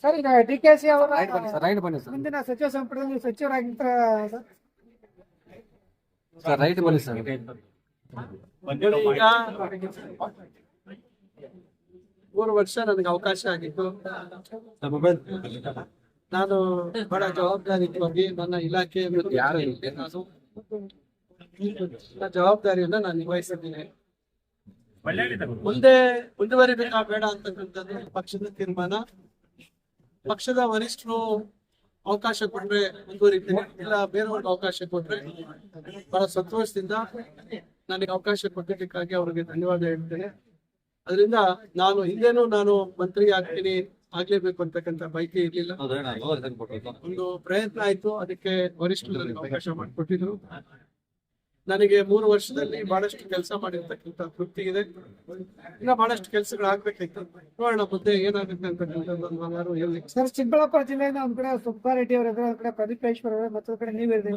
Sir ಈಗ DKC ಅವರ right ಬನ್ನಿ ಸರ್. ಮುಂದಿನ ಸಚಿವ ಸಂಪುಟದಲ್ಲಿ ಸಚಿವರಾಗಿರ್ತಾರ ಸರ್. ಸರ್ ರೈಟ್ ಬನ್ನಿ ಸರ್. ಈಗ 3 ವರ್ಷ ನನಗೆ ಅವಕಾಶ ಆಗಿತ್ತು. ನಾನು ಬಹಳ ಜವಾಬ್ದಾರಿಯುತವಾಗಿ ನನ್ನ ಇಲಾಖೆ ಜವಾಬ್ದಾರಿಯನ್ನ ನಾನು ನಿಭಾಯಿಸಿದ್ದೀನಿ. ಮುಂದುವರಿಬೇಕಾ ಬೇಡ ಅಂತಕ್ಕಂಥದ್ದು ಪಕ್ಷದ ತೀರ್ಮಾನ. ಪಕ್ಷದ ವರಿಷ್ಠರು ಅವಕಾಶ ಕೊಟ್ರೆ ಮುಂದುವರಿತೀನಿ, ಇಲ್ಲ ಬೇರೆಯವ್ರಿಗೆ ಅವಕಾಶ ಕೊಟ್ರೆ ಬಹಳ ಸಂತೋಷದಿಂದ ನನಗೆ ಅವಕಾಶ ಕೊಟ್ಟಿದ್ದಕ್ಕಾಗಿ ಅವರಿಗೆ ಧನ್ಯವಾದ ಹೇಳ್ತೇನೆ. ಅದರಿಂದ ಹಿಂದೇನು ನಾನು ಮಂತ್ರಿ ಆಗ್ಲೇಬೇಕು ಅಂತಕ್ಕಂಥ ಬಯಕೆ ಇರ್ಲಿಲ್ಲ. ಒಂದು ಪ್ರಯತ್ನ ಆಯ್ತು, ಅದಕ್ಕೆ ವರಿಷ್ಠರು ನನಗೆ ಅವಕಾಶ ಮಾಡಿಕೊಟ್ಟಿದ್ರು. ನನಗೆ 3 ವರ್ಷದಲ್ಲಿ ಬಹಳಷ್ಟು ಕೆಲಸ ಮಾಡಿರ್ತಕ್ಕಂಥ ತೃಪ್ತಿ ಇದೆ. ಇನ್ನ ಬಹಳಷ್ಟು ಕೆಲಸಗಳು ಆಗ್ಬೇಕಾಯ್ತು. ನೋಡೋಣ ಮುಂದೆ ಏನಾಗುತ್ತೆ ಅಂತಕ್ಕಂಥದ್ದು ಹೇಳಿ. ಸರ್ ಚಿಕ್ಕಬಳ್ಳಾಪುರ ಜಿಲ್ಲೆಯಿಂದ ಒಂದ್ ಕಡೆ ಸುಬ್ಬಾರೆಡ್ಡಿ ಅವರ ಒಂದ್ ಕಡೆ ಪ್ರದೀಪ್ ಈಶ್ವರ್ ಅವರು ಮತ್ತೊಂದ್ ಕಡೆ ನೀವಿದ್ದೀರಿ.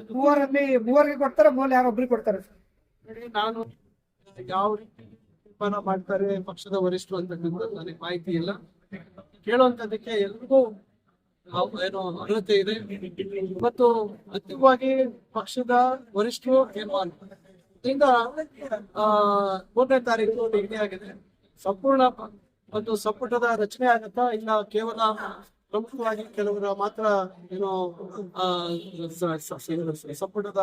ಮೂವರಿಗೆ ಕೊಡ್ತಾರೆ, ಮೂಲ ಯಾರೊಬ್ರಿಗೆ ಕೊಡ್ತಾರೆ ಸರ್? ನಾನು ಯಾವ ರೀತಿ ತೀರ್ಮಾನ ಮಾಡ್ತಾರೆ ಪಕ್ಷದ ವರಿಷ್ಠರು ಅಂತಕ್ಕಂಥದ್ದು ನನಗೆ ಮಾಹಿತಿ ಇಲ್ಲ. ಕೇಳುವಂತದಕ್ಕೆ ಎಲ್ರಿಗೂ ಏನೋ ಅರ್ಹತೆ ಇದೆ ಮತ್ತು ಅಂತಿಮವಾಗಿ ಪಕ್ಷದ ವರಿಷ್ಠರು ತೀರ್ಮಾನ. ಇದರಿಂದ 3ನೇ ತಾರೀಕು ನಿಗದಿ ಆಗಿದೆ. ಸಂಪೂರ್ಣ ಒಂದು ಸಂಪುಟದ ರಚನೆ ಆಗತ್ತಾ, ಇಲ್ಲ ಕೇವಲ ಪ್ರಮುಖವಾಗಿ ಕೆಲವರ ಮಾತ್ರ ಏನೋ ಸಂಪುಟದ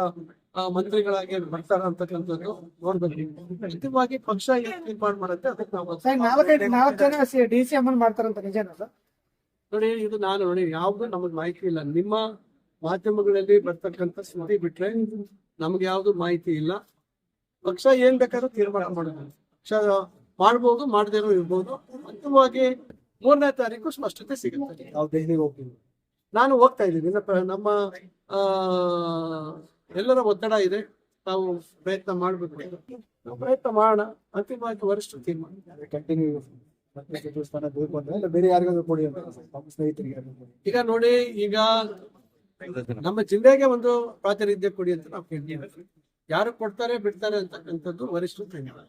ಮಂತ್ರಿಗಳಾಗಿ ಬರ್ತಾರ ಅಂತಕ್ಕಂಥದ್ದು ನೋಡ್ಬೇಕು. ಅಂತಿಮವಾಗಿ ಪಕ್ಷ ಏನ್ ತೀರ್ಮಾನ ಮಾಡುತ್ತೆ ಅದಕ್ಕೆ ನಾವು 4 ಜನ DC ಅಮ್ಮನ್ ಮಾಡ್ತಾರಂತ ನಿಜನಾ ಸರ್? ನೋಡಿ ಯಾವ್ದು ನಮಗ್ ಮಾಹಿತಿ ಇಲ್ಲ. ನಿಮ್ಮ ಮಾಧ್ಯಮಗಳಲ್ಲಿ ಬರ್ತಕ್ಕಂಥ ಸುದ್ದಿ ಬಿಟ್ರೆ ನಮ್ಗೆ ಯಾವ್ದು ಮಾಹಿತಿ ಇಲ್ಲ. ಪಕ್ಷ ಏನ್ ಬೇಕಾದ್ರೂ ತೀರ್ಮಾನ ಮಾಡೋದು, ಪಕ್ಷ ಮಾಡ್ಬೋದು, ಮಾಡದೇನೋ ಇರ್ಬೋದು. ಅಂತಿಮವಾಗಿ 3ನೇ ತಾರೀಕು ಸ್ಪಷ್ಟತೆ ಸಿಗುತ್ತೆ. ನಾವು ದೆಹಲಿಗೆ ಹೋಗ್ತೀವಿ, ನಾನು ಹೋಗ್ತಾ ಇದ್ದೀನಿ. ನಮ್ಮ ಎಲ್ಲರ ಒತ್ತಡ ಇದೆ, ನಾವು ಪ್ರಯತ್ನ ಮಾಡ್ಬೇಕು. ನಾವು ಪ್ರಯತ್ನ ಮಾಡೋಣ. ಅಂತಿಮವಾಗಿ ವರಿಷ್ಠ ತೀರ್ಮಾನ ಕಂಟಿನ್ಯೂ ಸ್ಥಾನ ಬೇಕು ಅಂತ ಬೇರೆ ಯಾರಿಗಾದ್ರೂ ಕೊಡಿ ಅಂತ ನಮ್ಮ ಸ್ನೇಹಿತರಿಗೆ. ಈಗ ನೋಡಿ, ಈಗ ನಮ್ಮ ಜಿಲ್ಲೆಗೆ ಒಂದು ಪ್ರಾತಿನಿಧ್ಯ ಕೊಡಿ ಅಂತ ನಾವು ಕೇಳ್ತೀವಿ. ಯಾರು ಕೊಡ್ತಾರೆ ಬಿಡ್ತಾರೆ ಅಂತಕ್ಕಂಥದ್ದು ವರಿಷ್ಠರು ತೀರ್ಮಾನ.